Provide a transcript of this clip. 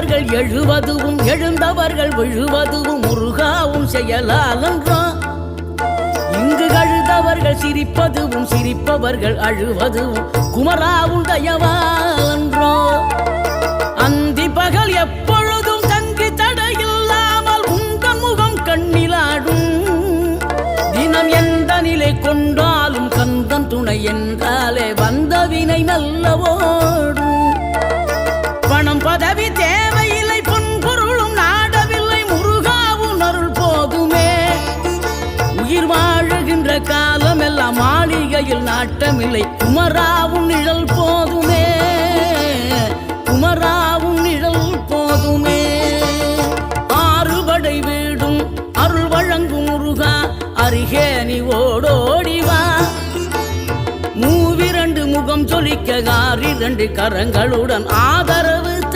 எழுந்தவர்கள் எழுவதுவும் எழுந்தவர்கள் விழுவதுவும் முருகாவும் செயலாலன்றோ இங்கு அழுதவர்கள் சிரிப்பதுவும் சிரிப்பவர்கள் அழுவதுவும் குமராவும் தயவான்றோ அந்தி பகல் எப்பொழுதும் தங்கி தடையில்லாமல் உந்தன் முகம் கண்ணிலாடும் தினம் எந்த நிலை கொண்டாலும் கந்தன் துணை என்றாலே வந்த வினை நல்லவோடும் பணம் பதவி தேவையில்லை பொன்பொருளும் நாடவில்லை முருகாவும் அருள் போதுமே உயிர் வாழுகின்ற காலம் எல்லாம் மாளிகையில் நாட்டமில்லை குமராவும் நிழல் போதுமே குமராவும் நிழல் போதுமே ஆறுபடை வீடும் அருள் வழங்கும் முருகா அருகே நீ ஓடோடிவா மூவிரண்டு முகம் சொலிக்க 6 கரங்களுடன் ஆதரவு